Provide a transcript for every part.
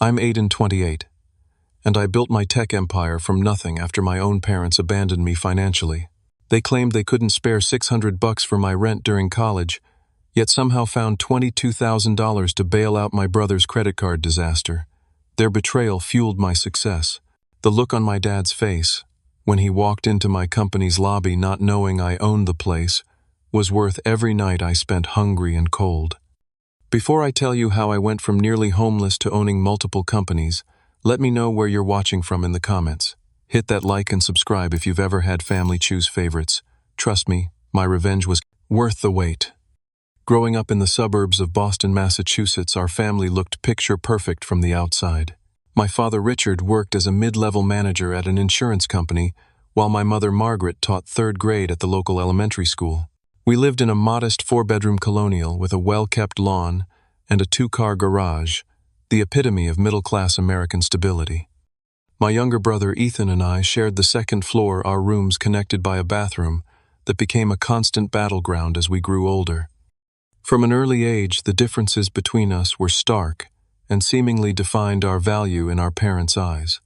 I'm Aiden, 28, and I built my tech empire from nothing after my own parents abandoned me financially. They claimed they couldn't spare $600 for my rent during college, yet somehow found $22,000 to bail out my brother's credit card disaster. Their betrayal fueled my success. The look on my dad's face, when he walked into my company's lobby not knowing I owned the place, was worth every night I spent hungry and cold. Before I tell you how I went from nearly homeless to owning multiple companies, let me know where you're watching from in the comments. Hit that like and subscribe if you've ever had family choose favorites. Trust me, my revenge was worth the wait. Growing up in the suburbs of Boston, Massachusetts, our family looked picture perfect from the outside. My father Richard worked as a mid-level manager at an insurance company, while my mother Margaret taught third grade at the local elementary school. We lived in a modest 4-bedroom colonial with a well-kept lawn and a 2-car garage, the epitome of middle-class American stability. My younger brother Ethan and I shared the second floor, our rooms connected by a bathroom that became a constant battleground as we grew older. From an early age, the differences between us were stark and seemingly defined our value in our parents' eyes.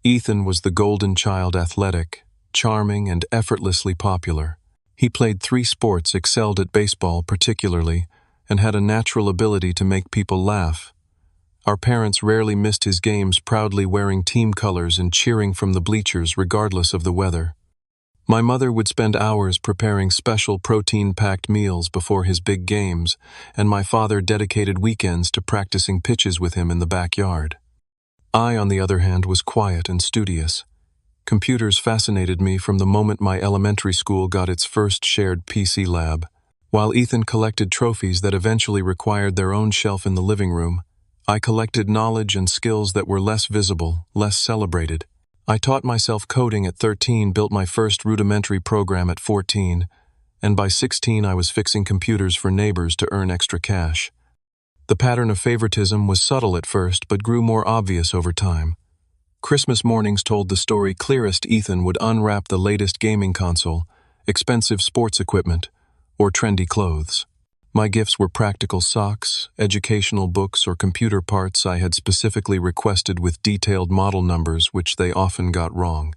Ethan was the golden child, athletic, charming, and effortlessly popular. He played 3 sports, excelled at baseball particularly, and had a natural ability to make people laugh. Our parents rarely missed his games, proudly wearing team colors and cheering from the bleachers regardless of the weather. My mother would spend hours preparing special protein-packed meals before his big games, and my father dedicated weekends to practicing pitches with him in the backyard. I, on the other hand, was quiet and studious. Computers fascinated me from the moment my elementary school got its first shared PC lab. While Ethan collected trophies that eventually required their own shelf in the living room, I collected knowledge and skills that were less visible, less celebrated. I taught myself coding at 13, built my first rudimentary program at 14, and by 16 I was fixing computers for neighbors to earn extra cash. The pattern of favoritism was subtle at first, but grew more obvious over time. Christmas mornings told the story clearest. Ethan would unwrap the latest gaming console, expensive sports equipment, or trendy clothes. My gifts were practical socks, educational books, or computer parts I had specifically requested with detailed model numbers, which they often got wrong.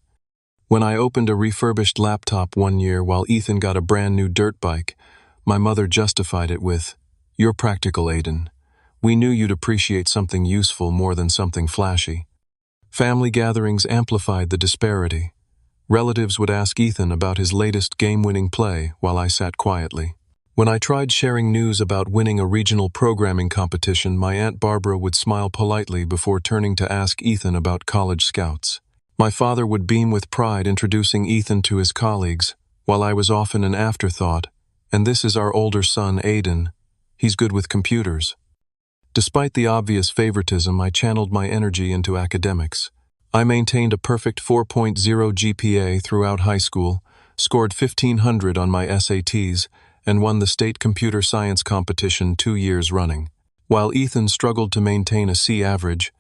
When I opened a refurbished laptop one year while Ethan got a brand new dirt bike, my mother justified it with, "You're practical, Aiden. We knew you'd appreciate something useful more than something flashy." Family gatherings amplified the disparity. Relatives would ask Ethan about his latest game-winning play while I sat quietly. When I tried sharing news about winning a regional programming competition, my Aunt Barbara would smile politely before turning to ask Ethan about college scouts. My father would beam with pride introducing Ethan to his colleagues, while I was often an afterthought, "And this is our older son, Aiden. He's good with computers." Despite the obvious favoritism, I channeled my energy into academics. I maintained a perfect 4.0 GPA throughout high school, scored 1,500 on my SATs, and won the state computer science competition 2 years running. While Ethan struggled to maintain a C average,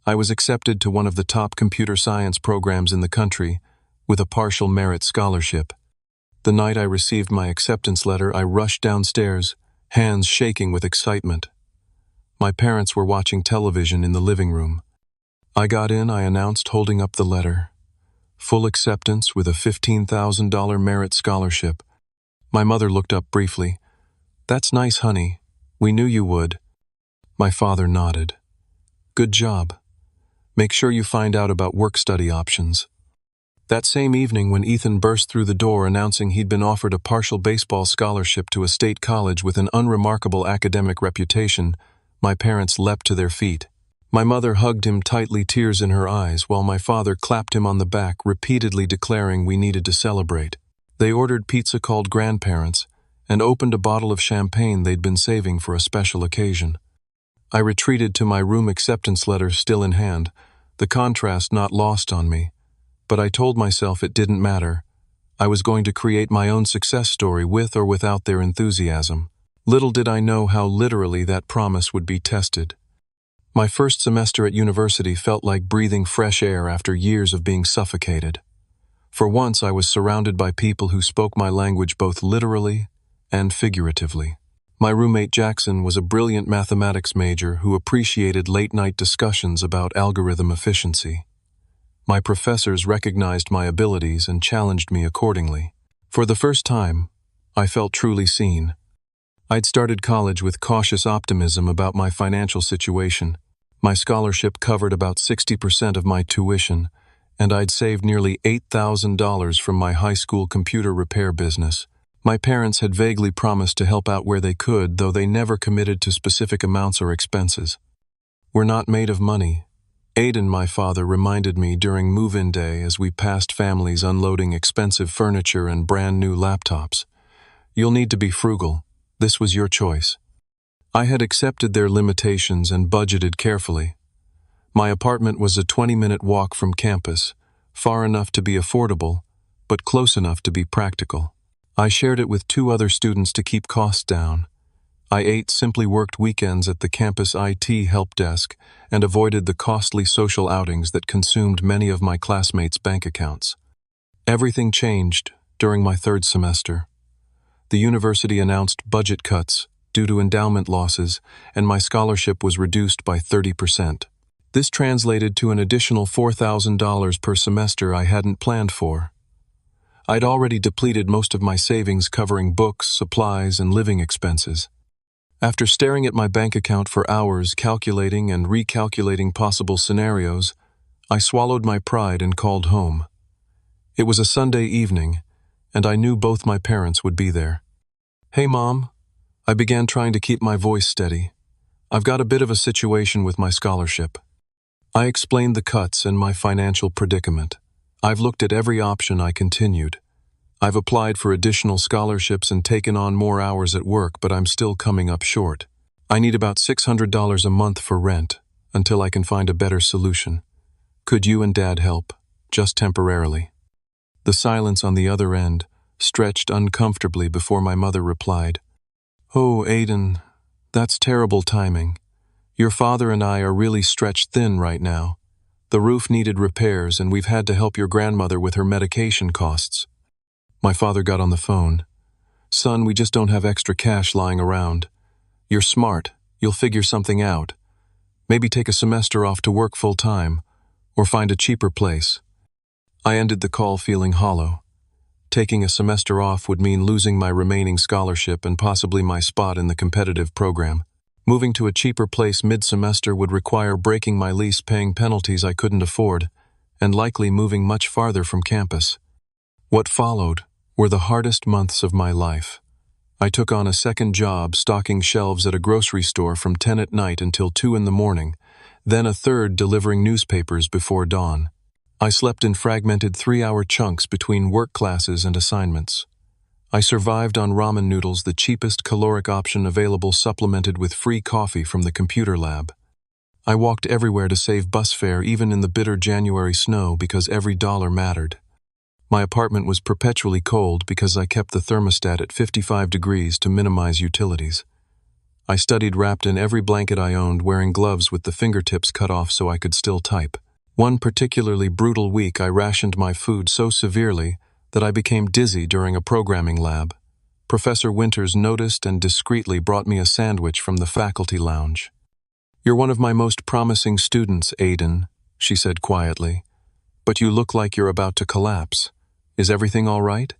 I was accepted to one of the top computer science programs in the country, with a partial merit scholarship. The night I received my acceptance letter, I rushed downstairs, hands shaking with excitement. My parents were watching television in the living room. I got in, I announced, holding up the letter. Full acceptance with a $15,000 merit scholarship. My mother looked up briefly. "That's nice, honey. We knew you would." My father nodded. "Good job. Make sure you find out about work-study options." That same evening, when Ethan burst through the door announcing he'd been offered a partial baseball scholarship to a state college with an unremarkable academic reputation, my parents leapt to their feet. My mother hugged him tightly, tears in her eyes, while my father clapped him on the back, repeatedly declaring we needed to celebrate. They ordered pizza called Grandparents and opened a bottle of champagne they'd been saving for a special occasion. I retreated to my room, acceptance letter still in hand, the contrast not lost on me. But I told myself it didn't matter. I was going to create my own success story with or without their enthusiasm. Little did I know how literally that promise would be tested. My first semester at university felt like breathing fresh air after years of being suffocated. For once, I was surrounded by people who spoke my language both literally and figuratively. My roommate Jackson was a brilliant mathematics major who appreciated late-night discussions about algorithm efficiency. My professors recognized my abilities and challenged me accordingly. For the first time, I felt truly seen. I'd started college with cautious optimism about my financial situation. My scholarship covered about 60% of my tuition, and I'd saved nearly $8,000 from my high school computer repair business. My parents had vaguely promised to help out where they could, though they never committed to specific amounts or expenses. "We're not made of money," Aiden, my father, reminded me during move-in day as we passed families unloading expensive furniture and brand-new laptops. "You'll need to be frugal. This was your choice." I had accepted their limitations and budgeted carefully. My apartment was a 20-minute walk from campus, far enough to be affordable, but close enough to be practical. I shared it with 2 other students to keep costs down. I simply worked weekends at the campus IT help desk and avoided the costly social outings that consumed many of my classmates' bank accounts. Everything changed during my 3rd semester. The university announced budget cuts due to endowment losses, and my scholarship was reduced by 30%. This translated to an additional $4,000 per semester I hadn't planned for. I'd already depleted most of my savings covering books, supplies, and living expenses. After staring at my bank account for hours calculating and recalculating possible scenarios, I swallowed my pride and called home. It was a Sunday evening, and I knew both my parents would be there. "Hey, Mom," I began, trying to keep my voice steady. "I've got a bit of a situation with my scholarship." I explained the cuts and my financial predicament. "I've looked at every option," I continued. "I've applied for additional scholarships and taken on more hours at work, but I'm still coming up short. I need about $600 a month for rent until I can find a better solution. Could you and Dad help, just temporarily?" The silence on the other end stretched uncomfortably before my mother replied, "Oh, Aiden, that's terrible timing. Your father and I are really stretched thin right now. The roof needed repairs, and we've had to help your grandmother with her medication costs." My father got on the phone. "Son, we just don't have extra cash lying around. You're smart. You'll figure something out. Maybe take a semester off to work full-time, or find a cheaper place." I ended the call feeling hollow. Taking a semester off would mean losing my remaining scholarship and possibly my spot in the competitive program. Moving to a cheaper place mid-semester would require breaking my lease, paying penalties I couldn't afford, and likely moving much farther from campus. What followed were the hardest months of my life. I took on a second job stocking shelves at a grocery store from 10 at night until 2 in the morning, then a third delivering newspapers before dawn. I slept in fragmented 3-hour chunks between work classes and assignments. I survived on ramen noodles, the cheapest caloric option available, supplemented with free coffee from the computer lab. I walked everywhere to save bus fare, even in the bitter January snow, because every dollar mattered. My apartment was perpetually cold because I kept the thermostat at 55 degrees to minimize utilities. I studied wrapped in every blanket I owned, wearing gloves with the fingertips cut off so I could still type. One particularly brutal week, I rationed my food so severely that I became dizzy during a programming lab. Professor Winters noticed and discreetly brought me a sandwich from the faculty lounge. "You're one of my most promising students, Aiden," she said quietly, "but you look like you're about to collapse. Is everything all right?"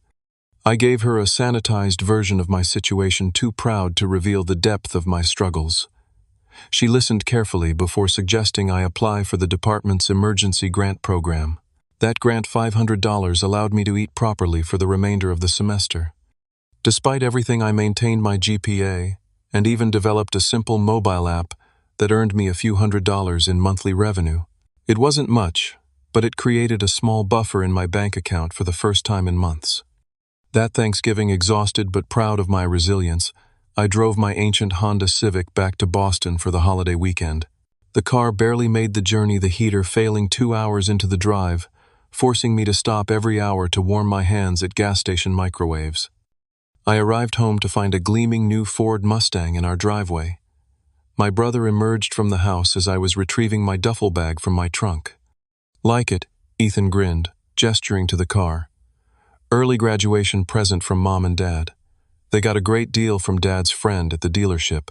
I gave her a sanitized version of my situation, too proud to reveal the depth of my struggles. She listened carefully before suggesting I apply for the department's emergency grant program. That grant, $500, allowed me to eat properly for the remainder of the semester. Despite everything, I maintained my GPA and even developed a simple mobile app that earned me a few $100s in monthly revenue. It wasn't much, but it created a small buffer in my bank account for the first time in months. That Thanksgiving, exhausted but proud of my resilience, I drove my ancient Honda Civic back to Boston for the holiday weekend. The car barely made the journey, the heater failing 2 hours into the drive, forcing me to stop every hour to warm my hands at gas station microwaves. I arrived home to find a gleaming new Ford Mustang in our driveway. My brother emerged from the house as I was retrieving my duffel bag from my trunk. "Like it?" Ethan grinned, gesturing to the car. "Early graduation present from Mom and Dad." They got a great deal from Dad's friend at the dealership.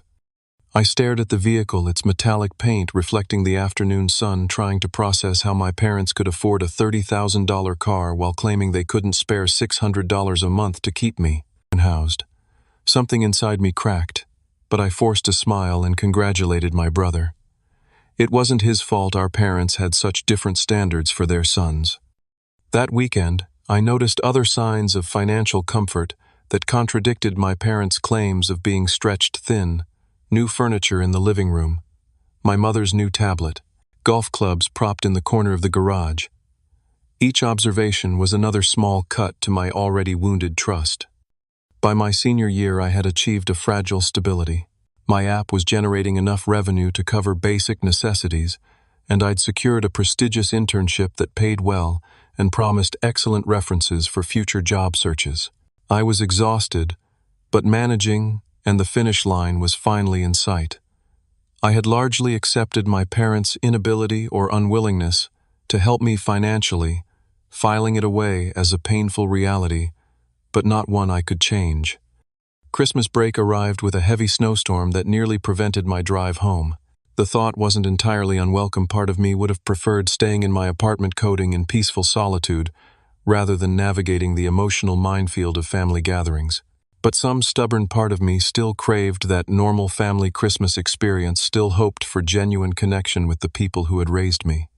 I stared at the vehicle, its metallic paint reflecting the afternoon sun, trying to process how my parents could afford a $30,000 car while claiming they couldn't spare $600 a month to keep me housed. Something inside me cracked, but I forced a smile and congratulated my brother. It wasn't his fault our parents had such different standards for their sons. That weekend, I noticed other signs of financial comfort that contradicted my parents' claims of being stretched thin. New furniture in the living room, my mother's new tablet, golf clubs propped in the corner of the garage. Each observation was another small cut to my already wounded trust. By my senior year, I had achieved a fragile stability. My app was generating enough revenue to cover basic necessities, and I'd secured a prestigious internship that paid well and promised excellent references for future job searches. I was exhausted, but managing, and the finish line was finally in sight. I had largely accepted my parents' inability or unwillingness to help me financially, filing it away as a painful reality, but not one I could change. Christmas break arrived with a heavy snowstorm that nearly prevented my drive home. The thought wasn't entirely unwelcome. Part of me would have preferred staying in my apartment coding in peaceful solitude rather than navigating the emotional minefield of family gatherings. But some stubborn part of me still craved that normal family Christmas experience, still hoped for genuine connection with the people who had raised me.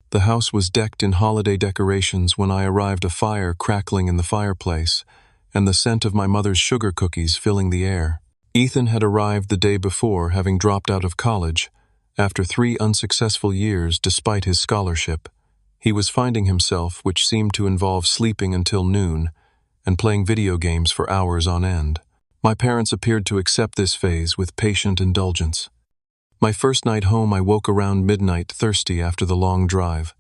The house was decked in holiday decorations when I arrived, a fire crackling in the fireplace, and the scent of my mother's sugar cookies filling the air. Ethan had arrived the day before, having dropped out of college. After 3 unsuccessful years despite his scholarship, he was finding himself, which seemed to involve sleeping until noon, and playing video games for hours on end. My parents appeared to accept this phase with patient indulgence. My first night home, I woke around midnight, thirsty after the long drive.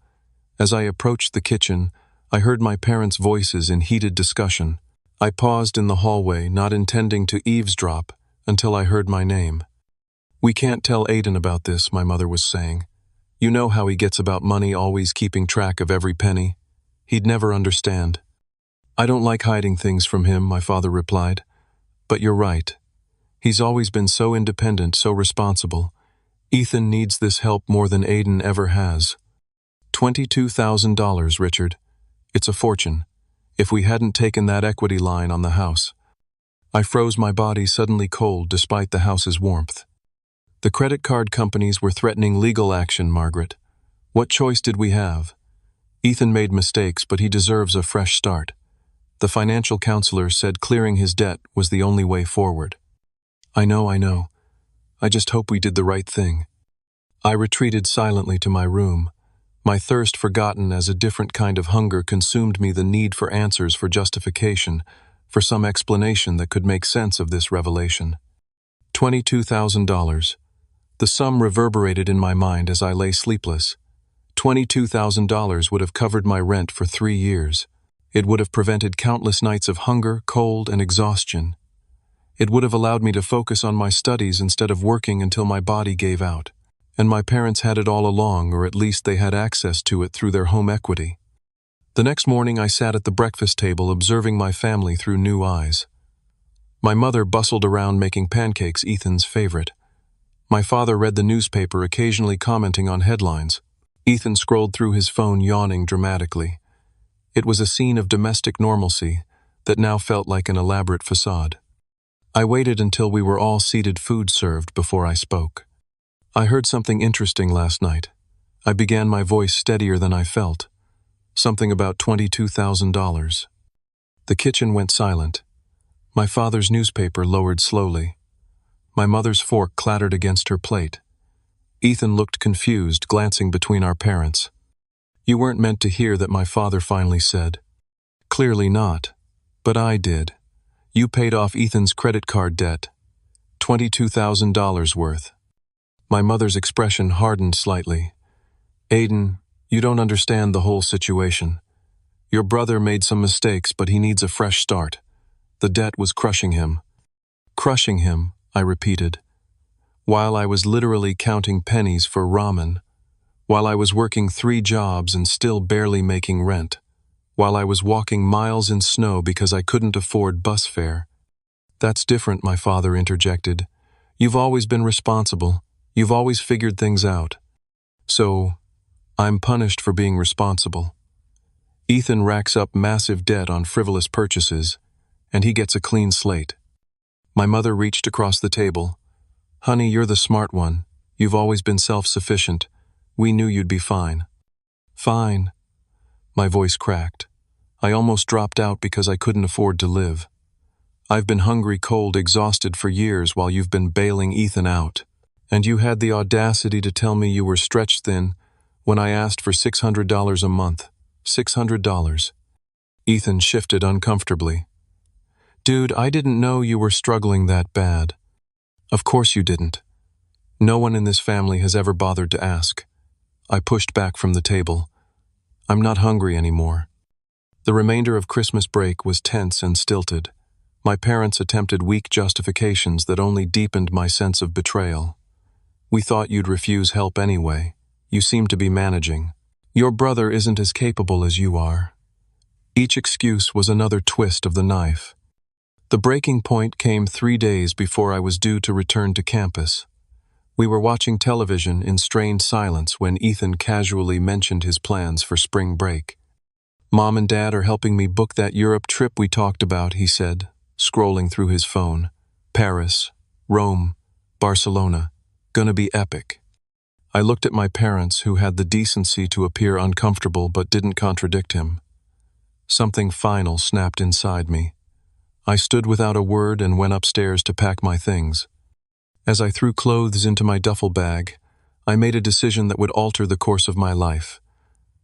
As I approached the kitchen, I heard my parents' voices in heated discussion. I paused in the hallway, not intending to eavesdrop, until I heard my name. "We can't tell Aiden about this," my mother was saying. "You know how he gets about money, always keeping track of every penny. He'd never understand." "I don't like hiding things from him," my father replied. "But you're right. He's always been so independent, so responsible. Ethan needs this help more than Aiden ever has." $22,000, Richard. It's a fortune. If we hadn't taken that equity line on the house. I froze, my body suddenly cold despite the house's warmth. The credit card companies were threatening legal action, Margaret. What choice did we have? Ethan made mistakes, but he deserves a fresh start. The financial counselor said clearing his debt was the only way forward. I know. I just hope we did the right thing. I retreated silently to my room. My thirst, forgotten as a different kind of hunger, consumed me, the need for answers, for justification, for some explanation that could make sense of this revelation. $22,000. The sum reverberated in my mind as I lay sleepless. $22,000 would have covered my rent for 3 years. It would have prevented countless nights of hunger, cold, and exhaustion. It would have allowed me to focus on my studies instead of working until my body gave out. And my parents had it all along, or at least they had access to it through their home equity. The next morning, I sat at the breakfast table observing my family through new eyes. My mother bustled around making pancakes, Ethan's favorite. My father read the newspaper, occasionally commenting on headlines. Ethan scrolled through his phone, yawning dramatically. It was a scene of domestic normalcy that now felt like an elaborate facade. I waited until we were all seated, food served, before I spoke. "I heard something interesting last night." I began, my voice steadier than I felt. "Something about $22,000. The kitchen went silent. My father's newspaper lowered slowly. My mother's fork clattered against her plate. Ethan looked confused, glancing between our parents. "You weren't meant to hear that," my father finally said. "Clearly not. But I did. You paid off Ethan's credit card debt. $22,000 worth." My mother's expression hardened slightly. "Aiden, you don't understand the whole situation. Your brother made some mistakes, but he needs a fresh start. The debt was crushing him." "Crushing him," I repeated, while I was literally counting pennies for ramen, while I was working 3 jobs and still barely making rent, while I was walking miles in snow because I couldn't afford bus fare. "That's different," my father interjected. "You've always been responsible. You've always figured things out. So, I'm punished for being responsible." Ethan racks up massive debt on frivolous purchases, and he gets a clean slate. My mother reached across the table. "Honey, you're the smart one. You've always been self-sufficient. We knew you'd be fine." "Fine." My voice cracked. I almost dropped out because I couldn't afford to live. "I've been hungry, cold, exhausted for years while you've been bailing Ethan out. And you had the audacity to tell me you were stretched thin when I asked for $600 a month. $600. Ethan shifted uncomfortably. "Dude, I didn't know you were struggling that bad." "Of course you didn't. No one in this family has ever bothered to ask." I pushed back from the table. "I'm not hungry anymore." The remainder of Christmas break was tense and stilted. My parents attempted weak justifications that only deepened my sense of betrayal. "We thought you'd refuse help anyway. You seem to be managing. Your brother isn't as capable as you are." Each excuse was another twist of the knife. The breaking point came 3 days before I was due to return to campus. We were watching television in strained silence when Ethan casually mentioned his plans for spring break. "Mom and Dad are helping me book that Europe trip we talked about," he said, scrolling through his phone. "Paris, Rome, Barcelona. Gonna be epic." I looked at my parents, who had the decency to appear uncomfortable but didn't contradict him. Something final snapped inside me. I stood without a word and went upstairs to pack my things. As I threw clothes into my duffel bag, I made a decision that would alter the course of my life.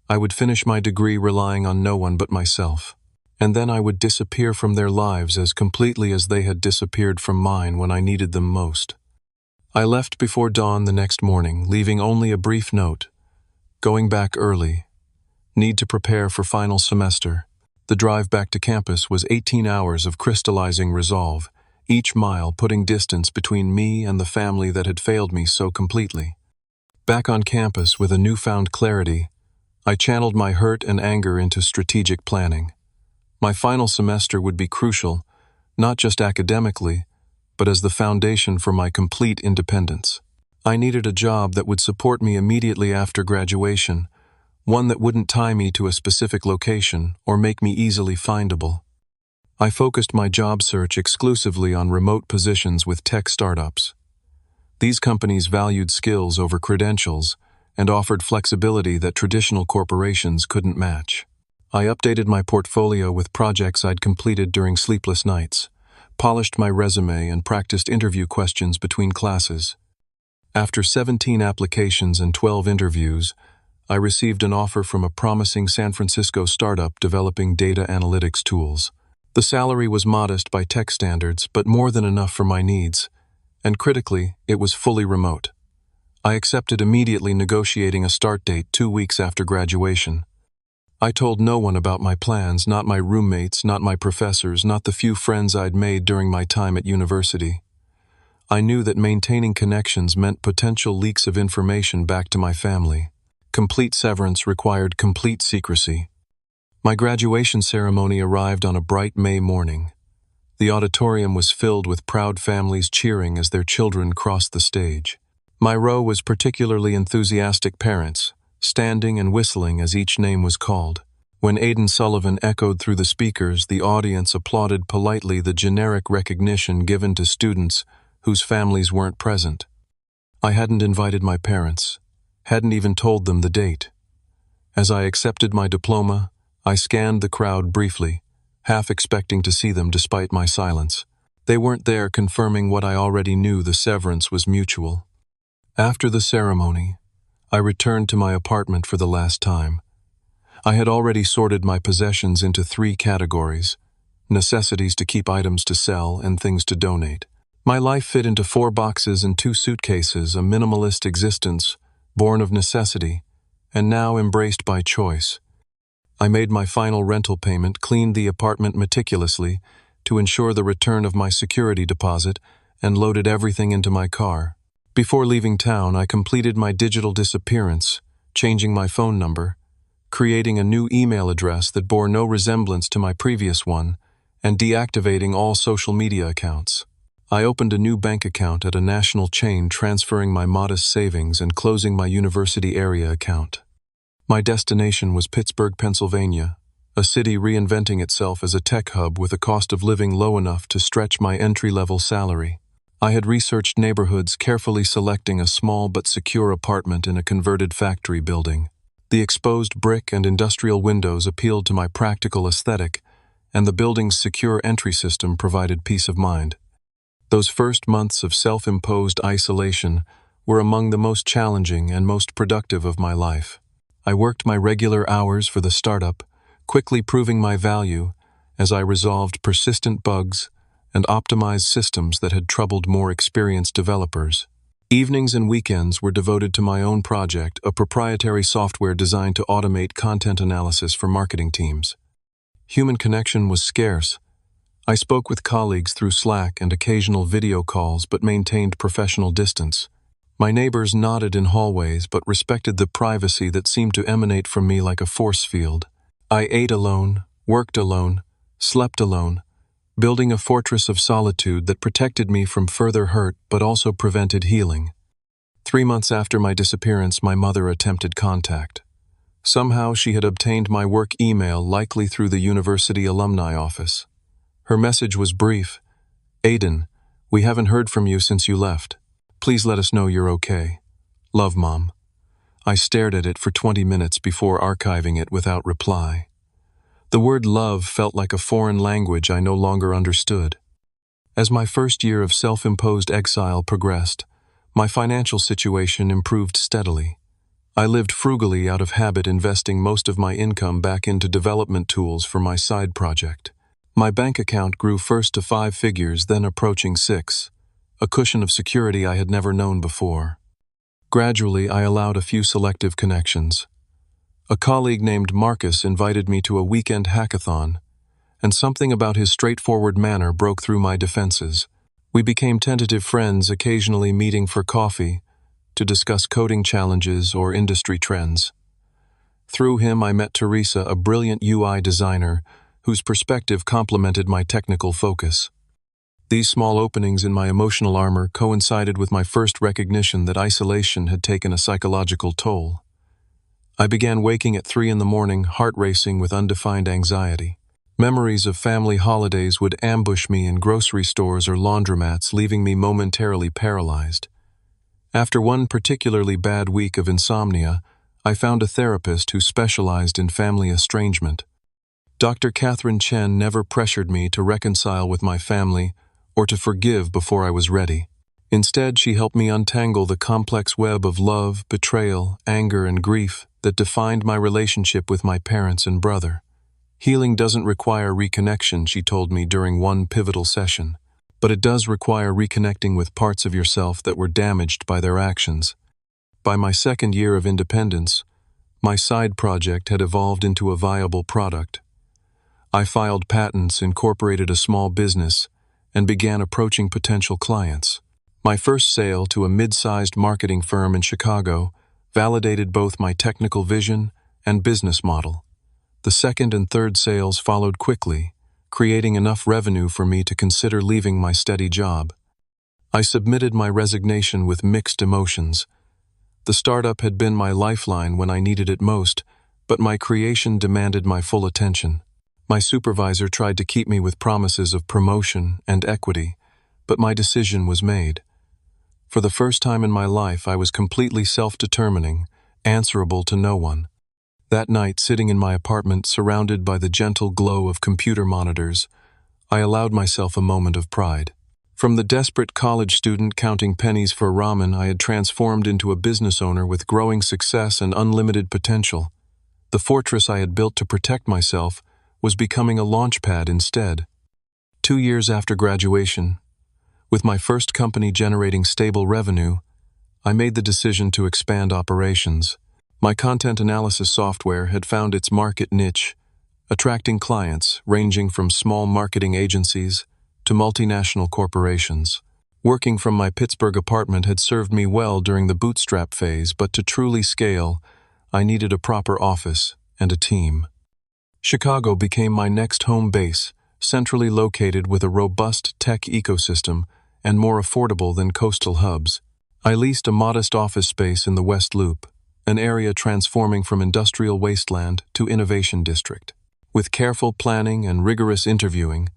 I would finish my degree relying on no one but myself. And then I would disappear from their lives as completely as they had disappeared from mine when I needed them most. I left before dawn the next morning, leaving only a brief note. "Going back early. Need to prepare for final semester." The drive back to campus was 18 hours of crystallizing resolve, each mile putting distance between me and the family that had failed me so completely. Back on campus with a newfound clarity, I channeled my hurt and anger into strategic planning. My final semester would be crucial, not just academically, but as the foundation for my complete independence. I needed a job that would support me immediately after graduation, one that wouldn't tie me to a specific location or make me easily findable. I focused my job search exclusively on remote positions with tech startups. These companies valued skills over credentials and offered flexibility that traditional corporations couldn't match. I updated my portfolio with projects I'd completed during sleepless nights, polished my resume, and practiced interview questions between classes. After 17 applications and 12 interviews, I received an offer from a promising San Francisco startup developing data analytics tools. The salary was modest by tech standards, but more than enough for my needs, and critically, it was fully remote. I accepted immediately, negotiating a start date 2 weeks after graduation. I told no one about my plans, not my roommates, not my professors, not the few friends I'd made during my time at university. I knew that maintaining connections meant potential leaks of information back to my family. Complete severance required complete secrecy. My graduation ceremony arrived on a bright May morning. The auditorium was filled with proud families cheering as their children crossed the stage. My row was particularly enthusiastic parents, standing and whistling as each name was called. When Aidan Sullivan echoed through the speakers, the audience applauded politely, the generic recognition given to students whose families weren't present. I hadn't invited my parents, hadn't even told them the date. As I accepted my diploma, I scanned the crowd briefly, half expecting to see them despite my silence. They weren't there, confirming what I already knew: the severance was mutual. After the ceremony, I returned to my apartment for the last time. I had already sorted my possessions into 3 categories: necessities to keep, items to sell, and things to donate. My life fit into 4 boxes and 2 suitcases, a minimalist existence born of necessity, and now embraced by choice. I made my final rental payment, cleaned the apartment meticulously to ensure the return of my security deposit, and loaded everything into my car. Before leaving town, I completed my digital disappearance, changing my phone number, creating a new email address that bore no resemblance to my previous one, and deactivating all social media accounts. I opened a new bank account at a national chain, transferring my modest savings and closing my university area account. My destination was Pittsburgh, Pennsylvania, a city reinventing itself as a tech hub with a cost of living low enough to stretch my entry-level salary. I had researched neighborhoods, carefully selecting a small but secure apartment in a converted factory building. The exposed brick and industrial windows appealed to my practical aesthetic, and the building's secure entry system provided peace of mind. Those first months of self-imposed isolation were among the most challenging and most productive of my life. I worked my regular hours for the startup, quickly proving my value as I resolved persistent bugs and optimized systems that had troubled more experienced developers. Evenings and weekends were devoted to my own project, a proprietary software designed to automate content analysis for marketing teams. Human connection was scarce. I spoke with colleagues through Slack and occasional video calls but maintained professional distance. My neighbors nodded in hallways but respected the privacy that seemed to emanate from me like a force field. I ate alone, worked alone, slept alone, building a fortress of solitude that protected me from further hurt but also prevented healing. 3 months after my disappearance, my mother attempted contact. Somehow she had obtained my work email, likely through the university alumni office. Her message was brief. "Aiden, we haven't heard from you since you left. Please let us know you're okay. Love, Mom." I stared at it for 20 minutes before archiving it without reply. The word love felt like a foreign language I no longer understood. As my first year of self-imposed exile progressed, my financial situation improved steadily. I lived frugally out of habit, investing most of my income back into development tools for my side project. My bank account grew first to 5 figures, then approaching 6, a cushion of security I had never known before. Gradually, I allowed a few selective connections. A colleague named Marcus invited me to a weekend hackathon, and something about his straightforward manner broke through my defenses. We became tentative friends, occasionally meeting for coffee to discuss coding challenges or industry trends. Through him, I met Teresa, a brilliant UI designer whose perspective complemented my technical focus. These small openings in my emotional armor coincided with my first recognition that isolation had taken a psychological toll. I began waking at 3 in the morning, heart racing with undefined anxiety. Memories of family holidays would ambush me in grocery stores or laundromats, leaving me momentarily paralyzed. After one particularly bad week of insomnia, I found a therapist who specialized in family estrangement. Dr. Catherine Chen never pressured me to reconcile with my family or to forgive before I was ready. Instead, she helped me untangle the complex web of love, betrayal, anger, and grief that defined my relationship with my parents and brother. Healing doesn't require reconnection, she told me during one pivotal session, but it does require reconnecting with parts of yourself that were damaged by their actions. By my second year of independence, my side project had evolved into a viable product. I filed patents, incorporated a small business, and began approaching potential clients. My first sale to a mid-sized marketing firm in Chicago validated both my technical vision and business model. The second and third sales followed quickly, creating enough revenue for me to consider leaving my steady job. I submitted my resignation with mixed emotions. The startup had been my lifeline when I needed it most, but my creation demanded my full attention. My supervisor tried to keep me with promises of promotion and equity, but my decision was made. For the first time in my life, I was completely self-determining, answerable to no one. That night, sitting in my apartment, surrounded by the gentle glow of computer monitors, I allowed myself a moment of pride. From the desperate college student counting pennies for ramen, I had transformed into a business owner with growing success and unlimited potential. The fortress I had built to protect myself was becoming a launchpad instead. 2 years after graduation, with my first company generating stable revenue, I made the decision to expand operations. My content analysis software had found its market niche, attracting clients ranging from small marketing agencies to multinational corporations. Working from my Pittsburgh apartment had served me well during the bootstrap phase, but to truly scale, I needed a proper office and a team. Chicago became my next home base, centrally located with a robust tech ecosystem and more affordable than coastal hubs. I leased a modest office space in the West Loop, an area transforming from industrial wasteland to innovation district. With careful planning and rigorous interviewing,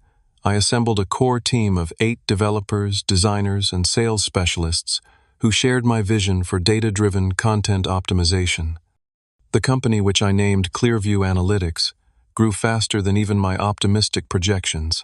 I assembled a core team of 8 developers, designers, and sales specialists who shared my vision for data-driven content optimization. The company, which I named Clearview Analytics, grew faster than even my optimistic projections.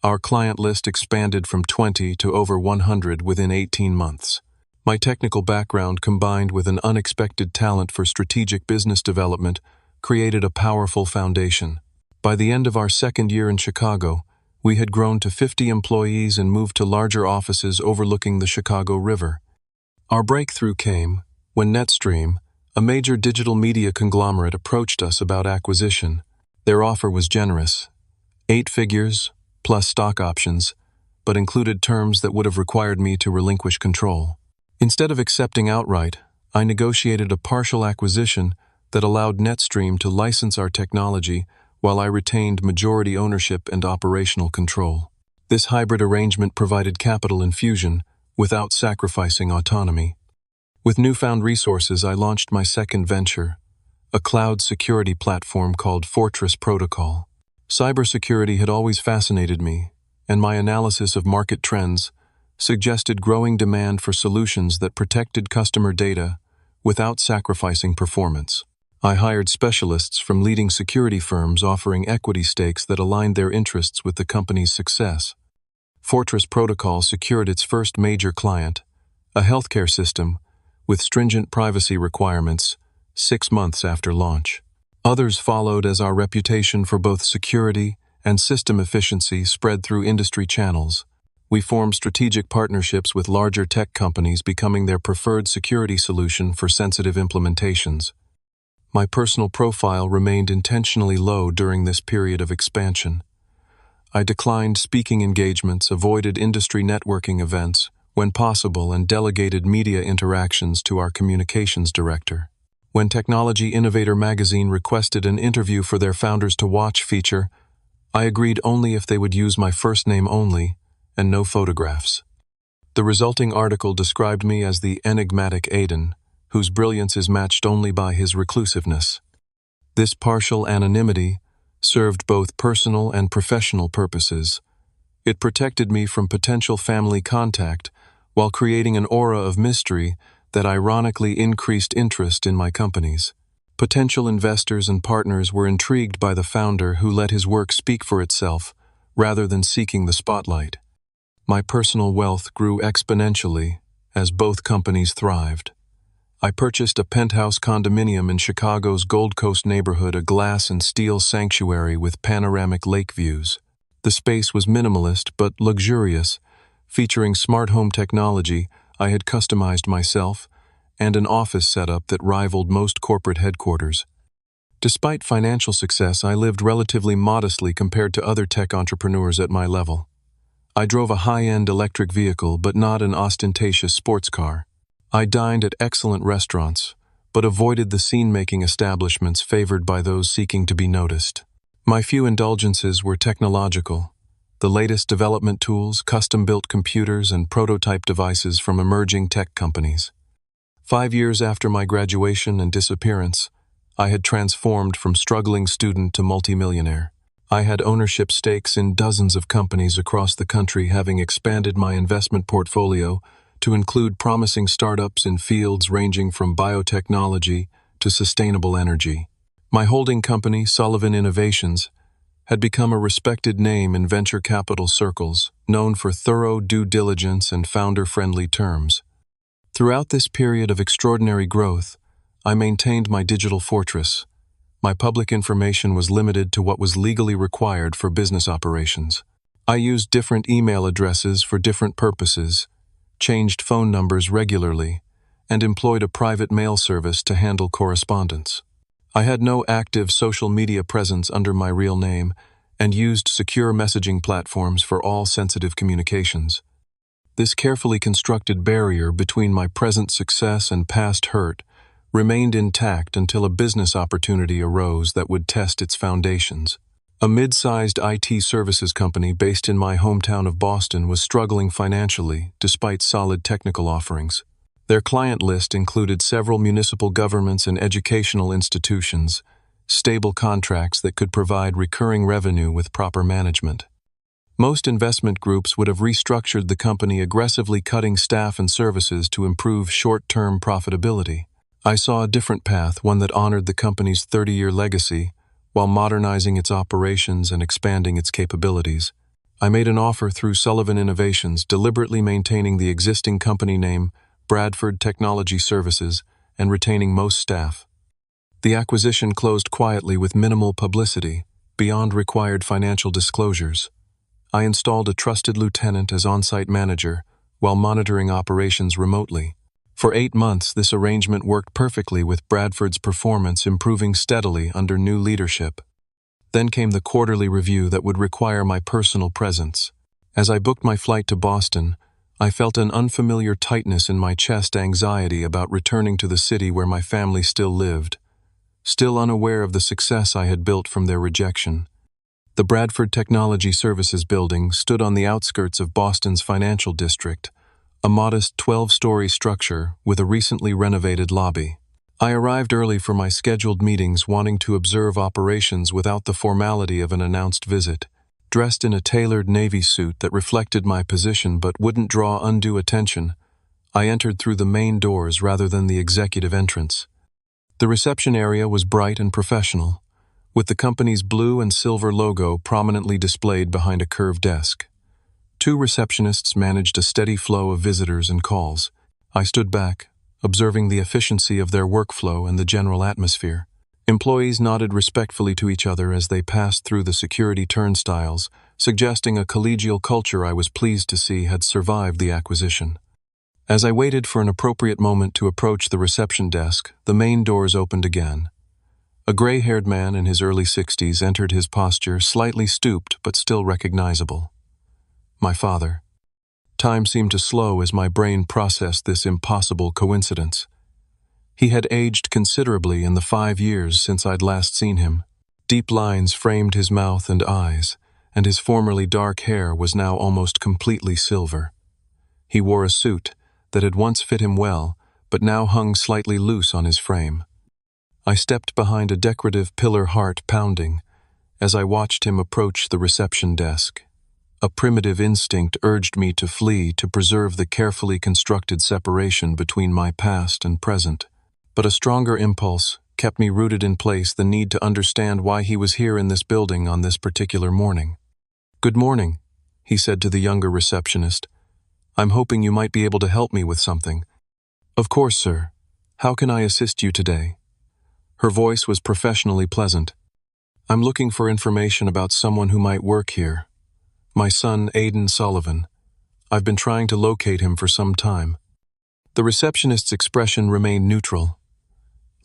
Our client list expanded from 20 to over 100 within 18 months. My technical background, combined with an unexpected talent for strategic business development, created a powerful foundation. By the end of our second year in Chicago, we had grown to 50 employees and moved to larger offices overlooking the Chicago River. Our breakthrough came when NetStream, a major digital media conglomerate, approached us about acquisition. Their offer was generous, 8 figures plus stock options, but included terms that would have required me to relinquish control. Instead of accepting outright, I negotiated a partial acquisition that allowed NetStream to license our technology while I retained majority ownership and operational control. This hybrid arrangement provided capital infusion without sacrificing autonomy. With newfound resources, I launched my second venture, a cloud security platform called Fortress Protocol. Cybersecurity had always fascinated me, and my analysis of market trends suggested growing demand for solutions that protected customer data without sacrificing performance. I hired specialists from leading security firms offering equity stakes that aligned their interests with the company's success. Fortress Protocol secured its first major client, a healthcare system with stringent privacy requirements, 6 months after launch. Others followed as our reputation for both security and system efficiency spread through industry channels. We formed strategic partnerships with larger tech companies, becoming their preferred security solution for sensitive implementations. My personal profile remained intentionally low during this period of expansion. I declined speaking engagements, avoided industry networking events when possible, and delegated media interactions to our communications director. When Technology Innovator magazine requested an interview for their Founders to Watch feature, I agreed only if they would use my first name only and no photographs. The resulting article described me as the enigmatic Aiden, whose brilliance is matched only by his reclusiveness. This partial anonymity served both personal and professional purposes. It protected me from potential family contact while creating an aura of mystery that ironically increased interest in my companies. Potential investors and partners were intrigued by the founder who let his work speak for itself rather than seeking the spotlight. My personal wealth grew exponentially as both companies thrived. I purchased a penthouse condominium in Chicago's Gold Coast neighborhood, a glass and steel sanctuary with panoramic lake views. The space was minimalist but luxurious, featuring smart home technology I had customized myself and an office setup that rivaled most corporate headquarters. Despite financial success, I lived relatively modestly compared to other tech entrepreneurs at my level. I drove a high-end electric vehicle, but not an ostentatious sports car. I dined at excellent restaurants, but avoided the scene-making establishments favored by those seeking to be noticed. My few indulgences were technological: the latest development tools, custom-built computers, and prototype devices from emerging tech companies. 5 years after my graduation and disappearance, I had transformed from struggling student to multimillionaire. I had ownership stakes in dozens of companies across the country, having expanded my investment portfolio to include promising startups in fields ranging from biotechnology to sustainable energy. My holding company, Sullivan Innovations, had become a respected name in venture capital circles, known for thorough due diligence and founder-friendly terms. Throughout this period of extraordinary growth, I maintained my digital fortress. My public information was limited to what was legally required for business operations. I used different email addresses for different purposes, changed phone numbers regularly, and employed a private mail service to handle correspondence. I had no active social media presence under my real name and used secure messaging platforms for all sensitive communications. This carefully constructed barrier between my present success and past hurt remained intact until a business opportunity arose that would test its foundations. A mid-sized IT services company based in my hometown of Boston was struggling financially despite solid technical offerings. Their client list included several municipal governments and educational institutions, stable contracts that could provide recurring revenue with proper management. Most investment groups would have restructured the company, aggressively cutting staff and services to improve short-term profitability. I saw a different path, one that honored the company's 30-year legacy, while modernizing its operations and expanding its capabilities. I made an offer through Sullivan Innovations, deliberately maintaining the existing company name, Bradford Technology Services, and retaining most staff. The acquisition closed quietly with minimal publicity, beyond required financial disclosures. I installed a trusted lieutenant as on-site manager, while monitoring operations remotely. For 8 months, this arrangement worked perfectly, with Bradford's performance improving steadily under new leadership. Then came the quarterly review that would require my personal presence. As I booked my flight to Boston, I felt an unfamiliar tightness in my chest, anxiety about returning to the city where my family still lived, still unaware of the success I had built from their rejection. The Bradford Technology Services building stood on the outskirts of Boston's financial district, a modest 12-story structure with a recently renovated lobby. I arrived early for my scheduled meetings, wanting to observe operations without the formality of an announced visit. Dressed in a tailored navy suit that reflected my position but wouldn't draw undue attention, I entered through the main doors rather than the executive entrance. The reception area was bright and professional, with the company's blue and silver logo prominently displayed behind a curved desk. 2 receptionists managed a steady flow of visitors and calls. I stood back, observing the efficiency of their workflow and the general atmosphere. Employees nodded respectfully to each other as they passed through the security turnstiles, suggesting a collegial culture I was pleased to see had survived the acquisition. As I waited for an appropriate moment to approach the reception desk, the main doors opened again. A gray-haired man in his early 60s entered, his posture slightly stooped but still recognizable. My father. Time seemed to slow as my brain processed this impossible coincidence. He had aged considerably in the 5 years since I'd last seen him. Deep lines framed his mouth and eyes, and his formerly dark hair was now almost completely silver. He wore a suit that had once fit him well, but now hung slightly loose on his frame. I stepped behind a decorative pillar, heart pounding, as I watched him approach the reception desk. A primitive instinct urged me to flee, to preserve the carefully constructed separation between my past and present. But a stronger impulse kept me rooted in place, the need to understand why he was here in this building on this particular morning. "Good morning," he said to the younger receptionist. "I'm hoping you might be able to help me with something." "Of course, sir. How can I assist you today?" Her voice was professionally pleasant. "I'm looking for information about someone who might work here. My son, Aiden Sullivan. I've been trying to locate him for some time." The receptionist's expression remained neutral.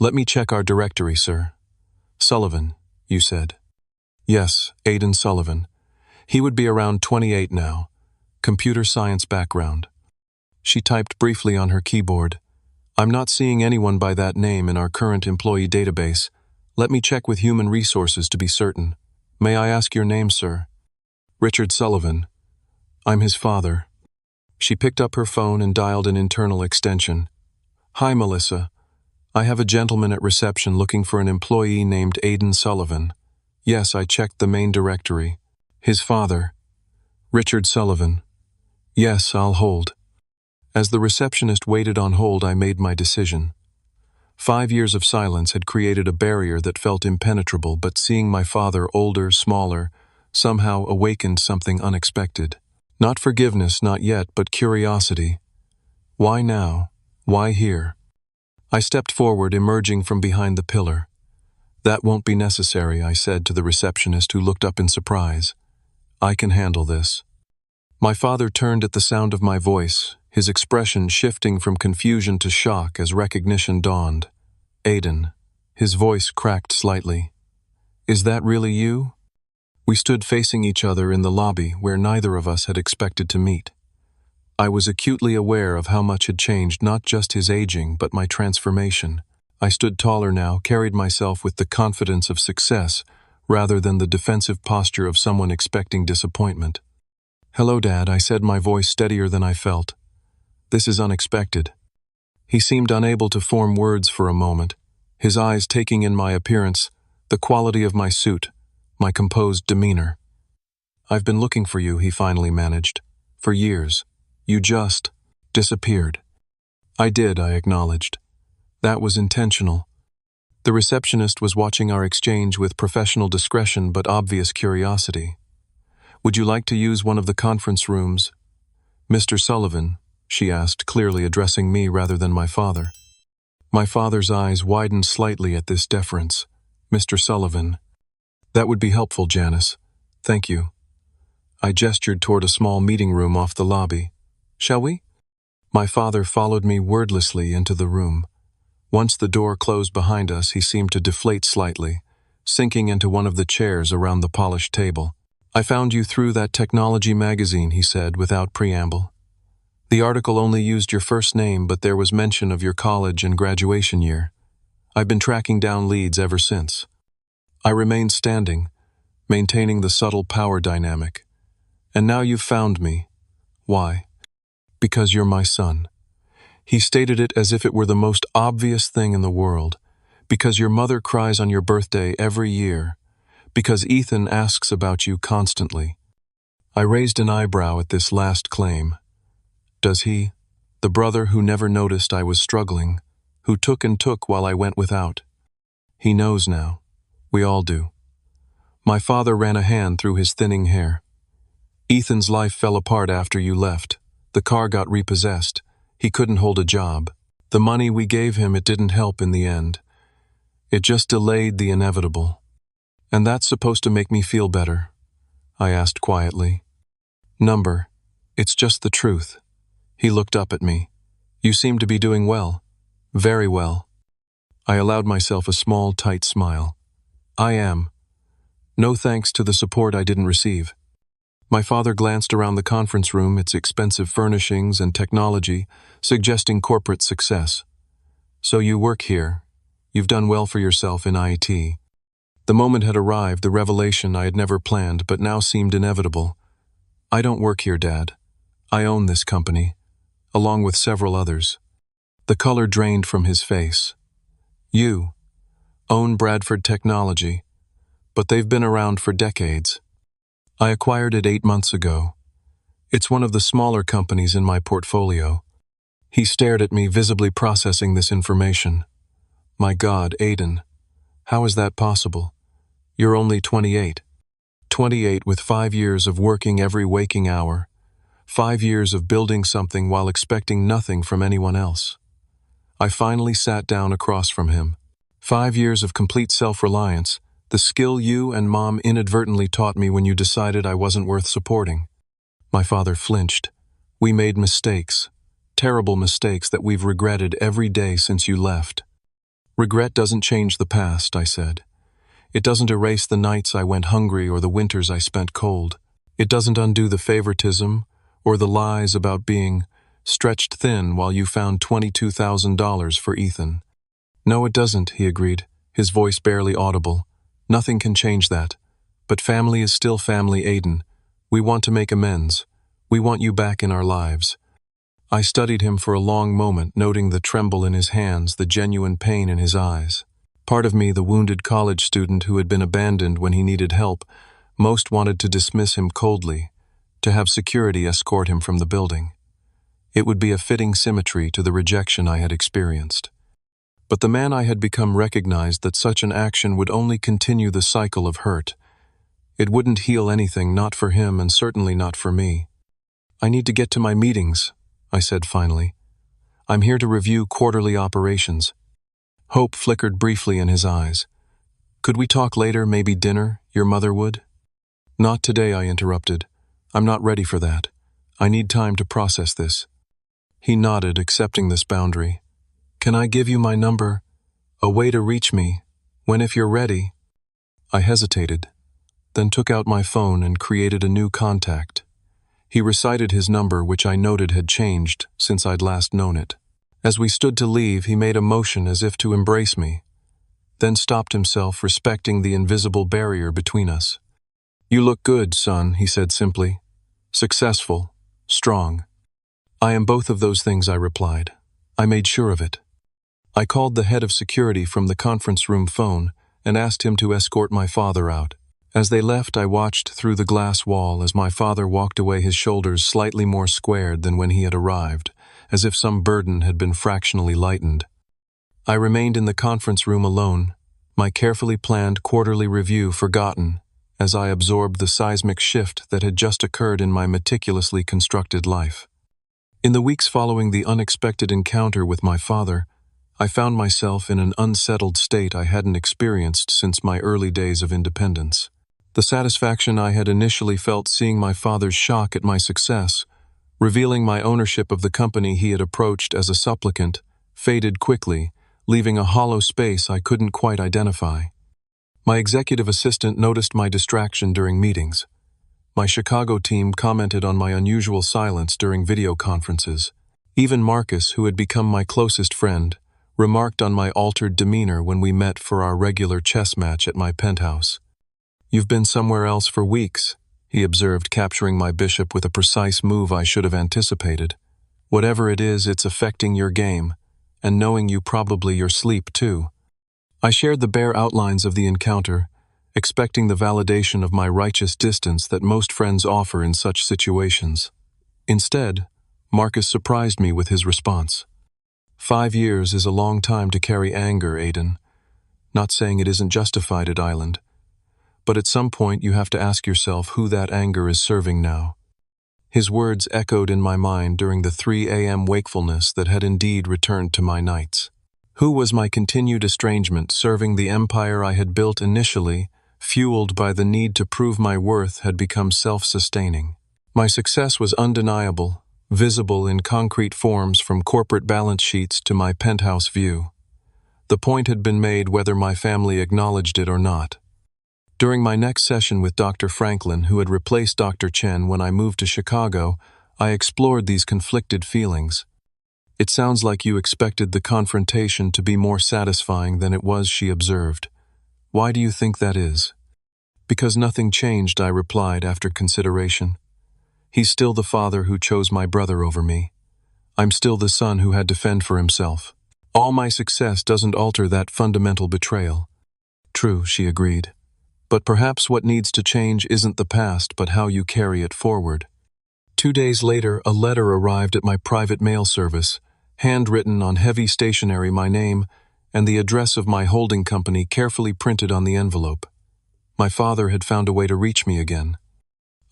"Let me check our directory, sir." "Sullivan, you said?" "Yes, Aiden Sullivan. He would be around 28 now. Computer science background." She typed briefly on her keyboard. "I'm not seeing anyone by that name in our current employee database. Let me check with human resources to be certain. May I ask your name, sir?" "Richard Sullivan. I'm his father." She picked up her phone and dialed an internal extension. "Hi, Melissa. I have a gentleman at reception looking for an employee named Aiden Sullivan. Yes, I checked the main directory. His father, Richard Sullivan. Yes, I'll hold." As the receptionist waited on hold, I made my decision. 5 years of silence had created a barrier that felt impenetrable, but seeing my father, older, smaller, somehow awakened something unexpected. Not forgiveness, not yet, but curiosity. Why now? Why here? I stepped forward, emerging from behind the pillar. "That won't be necessary," I said to the receptionist, who looked up in surprise. "I can handle this." My father turned at the sound of my voice, his expression shifting from confusion to shock as recognition dawned. "Aiden." His voice cracked slightly. "Is that really you?" We stood facing each other in the lobby, where neither of us had expected to meet. I was acutely aware of how much had changed, not just his aging, but my transformation. I stood taller now, carried myself with the confidence of success, rather than the defensive posture of someone expecting disappointment. "Hello, Dad," I said, my voice steadier than I felt. "This is unexpected." He seemed unable to form words for a moment, his eyes taking in my appearance, the quality of my suit, my composed demeanor. "I've been looking for you," he finally managed. "For years. You just disappeared." "I did," I acknowledged. "That was intentional." The receptionist was watching our exchange with professional discretion but obvious curiosity. "Would you like to use one of the conference rooms, Mr. Sullivan?" she asked, clearly addressing me rather than my father. My father's eyes widened slightly at this deference. "Mr. Sullivan." "That would be helpful, Janice. Thank you." I gestured toward a small meeting room off the lobby. "Shall we?" My father followed me wordlessly into the room. Once the door closed behind us, he seemed to deflate slightly, sinking into one of the chairs around the polished table. "I found you through that technology magazine," he said without preamble. "The article only used your first name, but there was mention of your college and graduation year. I've been tracking down leads ever since." I remained standing, maintaining the subtle power dynamic. "And now you've found me. Why?" "Because you're my son." He stated it as if it were the most obvious thing in the world. "Because your mother cries on your birthday every year. Because Ethan asks about you constantly." I raised an eyebrow at this last claim. Does he? The brother who never noticed I was struggling, who took and took while I went without. He knows now. We all do. My father ran a hand through his thinning hair. "Ethan's life fell apart after you left. The car got repossessed. He couldn't hold a job. The money we gave him, it didn't help in the end. It just delayed the inevitable." "And that's supposed to make me feel better?" I asked quietly. "Number, it's just the truth." He looked up at me. "You seem to be doing well. Very well." I allowed myself a small, tight smile. "I am. No thanks to the support I didn't receive." My father glanced around the conference room, its expensive furnishings and technology, suggesting corporate success. "So you work here. You've done well for yourself in IT." The moment had arrived, the revelation I had never planned but now seemed inevitable. "I don't work here, Dad. I own this company, along with several others." The color drained from his face. "You own Bradford Technology, but they've been around for decades. I acquired it 8 months ago. It's one of the smaller companies in my portfolio." He stared at me, visibly processing this information. "My God, Aiden, how is that possible? You're only 28. 28 with 5 years of working every waking hour. 5 years of building something while expecting nothing from anyone else." I finally sat down across from him. 5 years of complete self-reliance, the skill you and Mom inadvertently taught me when you decided I wasn't worth supporting. My father flinched. "We made mistakes. Terrible mistakes that we've regretted every day since you left." "Regret doesn't change the past," I said. "It doesn't erase the nights I went hungry or the winters I spent cold. It doesn't undo the favoritism or the lies about being stretched thin while you found $22,000 for Ethan." "No, it doesn't," he agreed, his voice barely audible. "Nothing can change that. But family is still family, Aiden. We want to make amends. We want you back in our lives." I studied him for a long moment, noting the tremble in his hands, the genuine pain in his eyes. Part of me, the wounded college student who had been abandoned when he needed help, most wanted to dismiss him coldly, to have security escort him from the building. It would be a fitting symmetry to the rejection I had experienced. But the man I had become recognized that such an action would only continue the cycle of hurt. It wouldn't heal anything, not for him and certainly not for me. "I need to get to my meetings," I said finally. "I'm here to review quarterly operations." Hope flickered briefly in his eyes. "Could we talk later, maybe dinner? Your mother would?" "Not today," I interrupted. "I'm not ready for that. I need time to process this." He nodded, accepting this boundary. "Can I give you my number? A way to reach me, when if you're ready?" I hesitated, then took out my phone and created a new contact. He recited his number, which I noted had changed since I'd last known it. As we stood to leave, he made a motion as if to embrace me. then stopped himself, respecting the invisible barrier between us. "You look good, son," he said simply. "Successful, strong." "I am both of those things," I replied. I made sure of it. I called the head of security from the conference room phone and asked him to escort my father out. As they left, I watched through the glass wall as my father walked away, his shoulders slightly more squared than when he had arrived, as if some burden had been fractionally lightened. I remained in the conference room alone, my carefully planned quarterly review forgotten, as I absorbed the seismic shift that had just occurred in my meticulously constructed life. In the weeks following the unexpected encounter with my father, I found myself in an unsettled state I hadn't experienced since my early days of independence. The satisfaction I had initially felt seeing my father's shock at my success, revealing my ownership of the company he had approached as a supplicant, faded quickly, leaving a hollow space I couldn't quite identify. My executive assistant noticed my distraction during meetings. My Chicago team commented on my unusual silence during video conferences. Even Marcus, who had become my closest friend, remarked on my altered demeanor when we met for our regular chess match at my penthouse. "You've been somewhere else for weeks," he observed, capturing my bishop with a precise move I should have anticipated. "Whatever it is, it's affecting your game, and knowing you probably your sleep too." I shared the bare outlines of the encounter, expecting the validation of my righteous distance that most friends offer in such situations. Instead, Marcus surprised me with his response. 5 years is a long time to carry anger, Aiden. Not saying it isn't justified at Island, but at some point you have to ask yourself who that anger is serving now. His words echoed in my mind during the 3 a.m. wakefulness that had indeed returned to my nights. Who was my continued estrangement serving the empire I had built initially, fueled by the need to prove my worth, had become self-sustaining. My success was undeniable, visible in concrete forms from corporate balance sheets to my penthouse view. The point had been made whether my family acknowledged it or not. During my next session with Dr. Franklin, who had replaced Dr. Chen when I moved to Chicago, I explored these conflicted feelings. "It sounds like you expected the confrontation to be more satisfying than it was," she observed. "Why do you think that is?" "Because nothing changed," I replied after consideration. "He's still the father who chose my brother over me. I'm still the son who had to fend for himself. All my success doesn't alter that fundamental betrayal." "True," she agreed. "But perhaps what needs to change isn't the past, but how you carry it forward." 2 days later, a letter arrived at my private mail service, handwritten on heavy stationery, my name and the address of my holding company carefully printed on the envelope. My father had found a way to reach me again.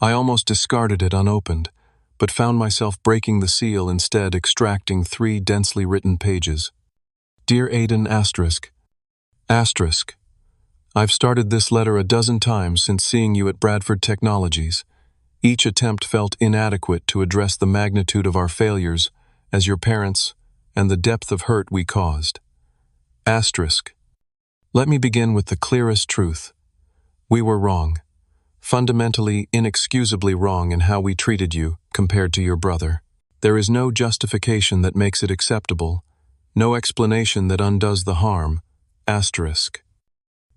I almost discarded it unopened, but found myself breaking the seal, instead extracting 3 densely written pages. "Dear Aiden asterisk. I've started this letter a dozen times since seeing you at Bradford Technologies. Each attempt felt inadequate to address the magnitude of our failures as your parents and the depth of hurt we caused. Let me begin with the clearest truth. We were wrong. Fundamentally, inexcusably wrong in how we treated you compared to your brother. There is no justification that makes it acceptable, no explanation that undoes the harm.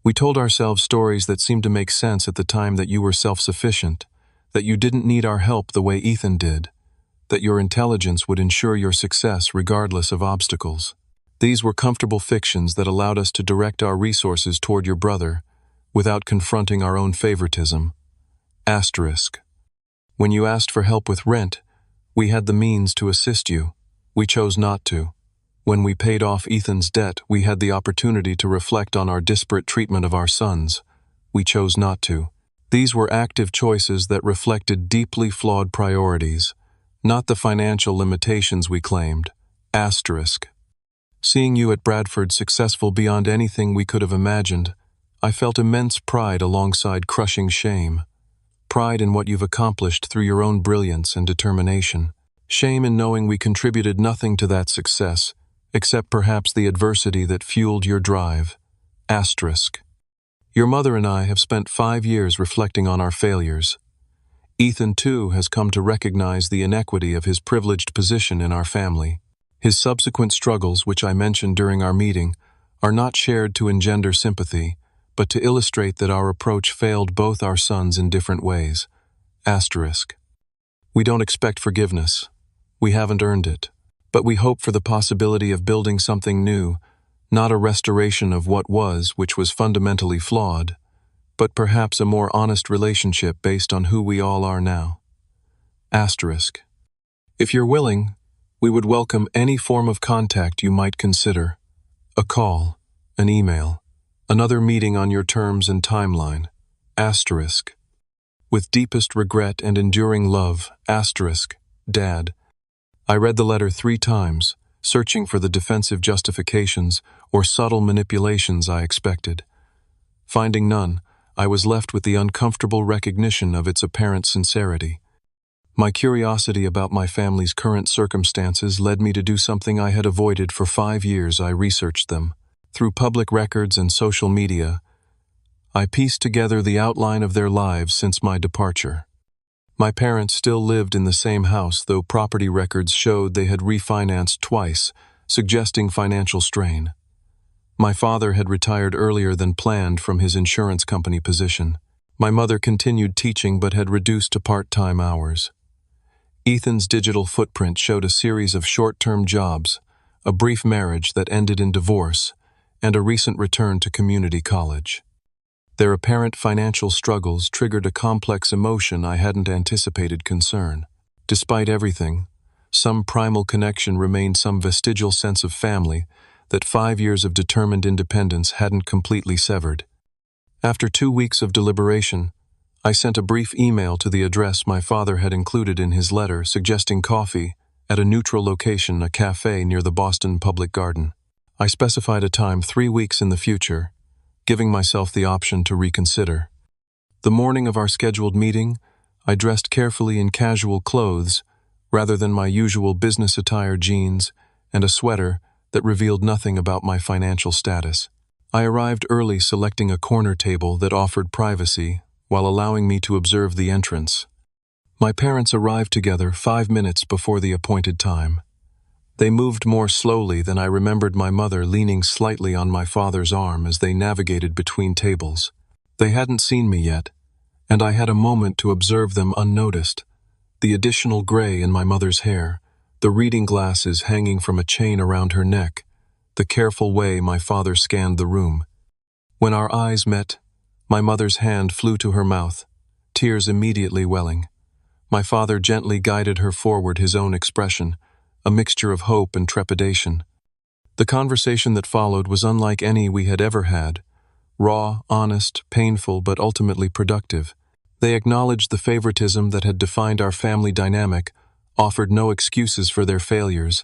We told ourselves stories that seemed to make sense at the time, that you were self-sufficient, that you didn't need our help the way Ethan did, that your intelligence would ensure your success regardless of obstacles. These were comfortable fictions that allowed us to direct our resources toward your brother without confronting our own favoritism. When you asked for help with rent, we had the means to assist you. We chose not to. When we paid off Ethan's debt, we had the opportunity to reflect on our disparate treatment of our sons. We chose not to. These were active choices that reflected deeply flawed priorities, not the financial limitations we claimed. Seeing you at Bradford successful beyond anything we could have imagined, I felt immense pride alongside crushing shame. Pride in what you've accomplished through your own brilliance and determination. Shame in knowing we contributed nothing to that success, except perhaps the adversity that fueled your drive. Your mother and I have spent 5 years reflecting on our failures. Ethan, too, has come to recognize the inequity of his privileged position in our family. His subsequent struggles, which I mentioned during our meeting, are not shared to engender sympathy, but to illustrate that our approach failed both our sons in different ways. Asterisk. We don't expect forgiveness. We haven't earned it. But we hope for the possibility of building something new, not a restoration of what was, which was fundamentally flawed, but perhaps a more honest relationship based on who we all are now. Asterisk. If you're willing, we would welcome any form of contact you might consider. A call, an email, another meeting on your terms and timeline. Asterisk. With deepest regret and enduring love, asterisk, Dad. I read the letter 3 times, searching for the defensive justifications or subtle manipulations I expected. Finding none, I was left with the uncomfortable recognition of its apparent sincerity. My curiosity about my family's current circumstances led me to do something I had avoided for 5 years. I researched them. Through public records and social media, I pieced together the outline of their lives since my departure. My parents still lived in the same house, though property records showed they had refinanced twice, suggesting financial strain. My father had retired earlier than planned from his insurance company position. My mother continued teaching but had reduced to part-time hours. Ethan's digital footprint showed a series of short-term jobs, a brief marriage that ended in divorce, and a recent return to community college. Their apparent financial struggles triggered a complex emotion I hadn't anticipated: concern. Despite everything, some primal connection remained, some vestigial sense of family that 5 years of determined independence hadn't completely severed. After 2 weeks of deliberation, I sent a brief email to the address my father had included in his letter, suggesting coffee at a neutral location, a cafe near the Boston Public Garden. I specified a time 3 weeks in the future, giving myself the option to reconsider. The morning of our scheduled meeting, I dressed carefully in casual clothes rather than my usual business attire: jeans and a sweater that revealed nothing about my financial status. I arrived early, selecting a corner table that offered privacy while allowing me to observe the entrance. My parents arrived together 5 minutes before the appointed time. They moved more slowly than I remembered, my mother leaning slightly on my father's arm as they navigated between tables. They hadn't seen me yet, and I had a moment to observe them unnoticed. The additional gray in my mother's hair, the reading glasses hanging from a chain around her neck, the careful way my father scanned the room. When our eyes met, my mother's hand flew to her mouth, tears immediately welling. My father gently guided her forward, his own expression a mixture of hope and trepidation. The conversation that followed was unlike any we had ever had, raw, honest, painful, but ultimately productive. They acknowledged the favoritism that had defined our family dynamic, offered no excuses for their failures,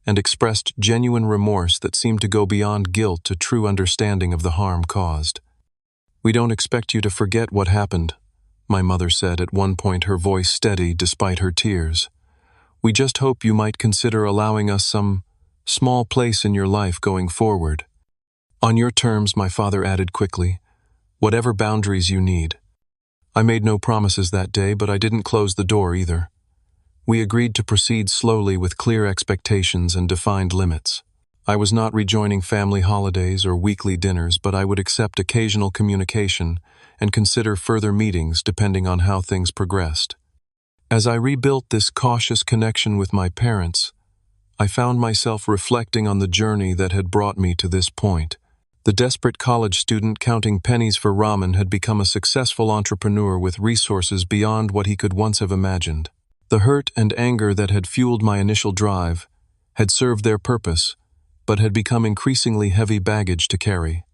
and expressed genuine remorse that seemed to go beyond guilt to true understanding of the harm caused. "We don't expect you to forget what happened," my mother said at one point, her voice steady despite her tears. "We just hope you might consider allowing us some small place in your life going forward. On your terms," my father added quickly, "whatever boundaries you need." I made no promises that day, but I didn't close the door either. We agreed to proceed slowly with clear expectations and defined limits. I was not rejoining family holidays or weekly dinners, but I would accept occasional communication and consider further meetings depending on how things progressed. As I rebuilt this cautious connection with my parents, I found myself reflecting on the journey that had brought me to this point. The desperate college student counting pennies for ramen had become a successful entrepreneur with resources beyond what he could once have imagined. The hurt and anger that had fueled my initial drive had served their purpose, but had become increasingly heavy baggage to carry.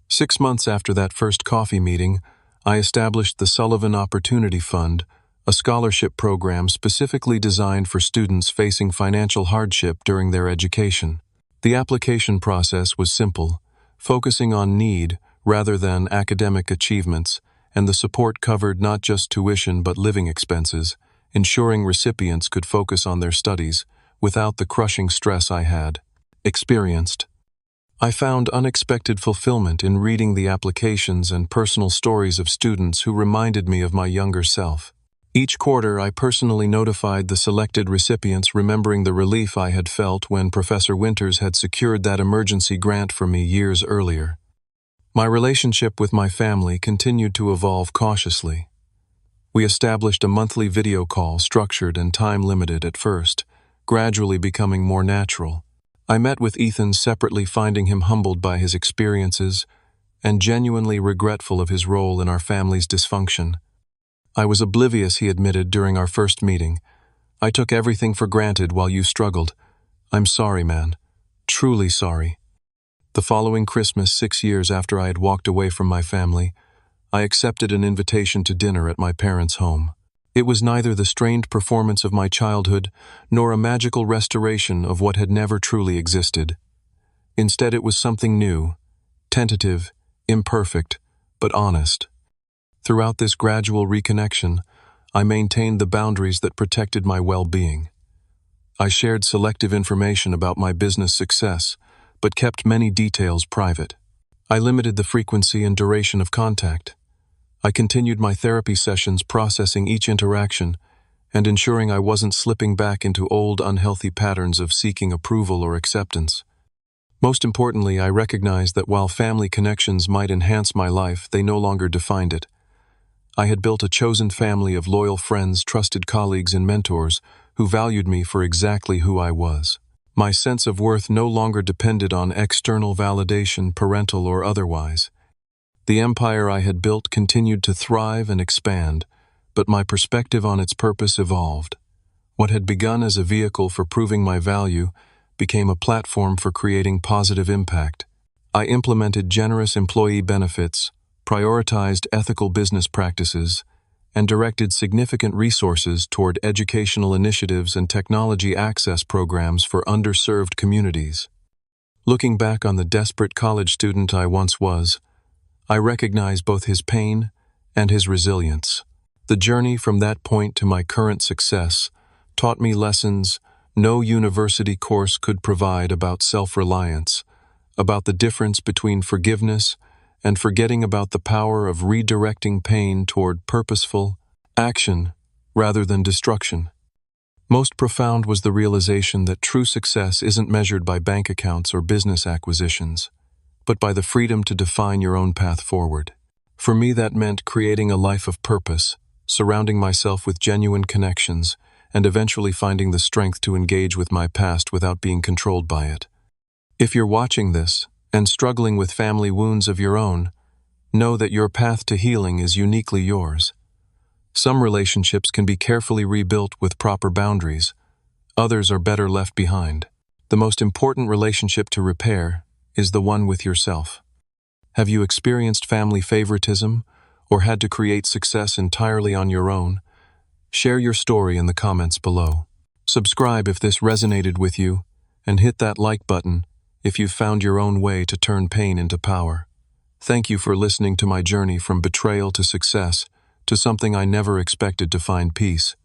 6 months after that first coffee meeting, I established the Sullivan Opportunity Fund, a scholarship program specifically designed for students facing financial hardship during their education. The application process was simple, focusing on need rather than academic achievements, and the support covered not just tuition but living expenses, ensuring recipients could focus on their studies without the crushing stress I had experienced. I found unexpected fulfillment in reading the applications and personal stories of students who reminded me of my younger self. Each quarter, I personally notified the selected recipients, remembering the relief I had felt when Professor Winters had secured that emergency grant for me years earlier. My relationship with my family continued to evolve cautiously. We established a monthly video call, structured and time-limited at first, gradually becoming more natural. I met with Ethan separately, finding him humbled by his experiences and genuinely regretful of his role in our family's dysfunction. I was oblivious, he admitted during our first meeting. I took everything for granted while you struggled. I'm sorry, man. Truly sorry. The following Christmas, 6 years after I had walked away from my family, I accepted an invitation to dinner at my parents' home. It was neither the strained performance of my childhood nor a magical restoration of what had never truly existed. Instead, it was something new, tentative, imperfect, but honest. Throughout this gradual reconnection, I maintained the boundaries that protected my well-being. I shared selective information about my business success, but kept many details private. I limited the frequency and duration of contact. I continued my therapy sessions, processing each interaction and ensuring I wasn't slipping back into old, unhealthy patterns of seeking approval or acceptance. Most importantly, I recognized that while family connections might enhance my life, they no longer defined it. I had built a chosen family of loyal friends, trusted colleagues, and mentors who valued me for exactly who I was. My sense of worth no longer depended on external validation, parental or otherwise. The empire I had built continued to thrive and expand, but my perspective on its purpose evolved. What had begun as a vehicle for proving my value became a platform for creating positive impact. I implemented generous employee benefits, prioritized ethical business practices, and directed significant resources toward educational initiatives and technology access programs for underserved communities. Looking back on the desperate college student I once was, I recognize both his pain and his resilience. The journey from that point to my current success taught me lessons no university course could provide about self-reliance, about the difference between forgiveness and forgetting, about the power of redirecting pain toward purposeful action rather than destruction. Most profound was the realization that true success isn't measured by bank accounts or business acquisitions, but by the freedom to define your own path forward. For me, that meant creating a life of purpose, surrounding myself with genuine connections, and eventually finding the strength to engage with my past without being controlled by it. If you're watching this and struggling with family wounds of your own, know that your path to healing is uniquely yours. Some relationships can be carefully rebuilt with proper boundaries. Others are better left behind. The most important relationship to repair is the one with yourself. Have you experienced family favoritism or had to create success entirely on your own? Share your story in the comments below. Subscribe if this resonated with you, and hit that like button if you've found your own way to turn pain into power. Thank you for listening to my journey from betrayal to success, to something I never expected to find peace.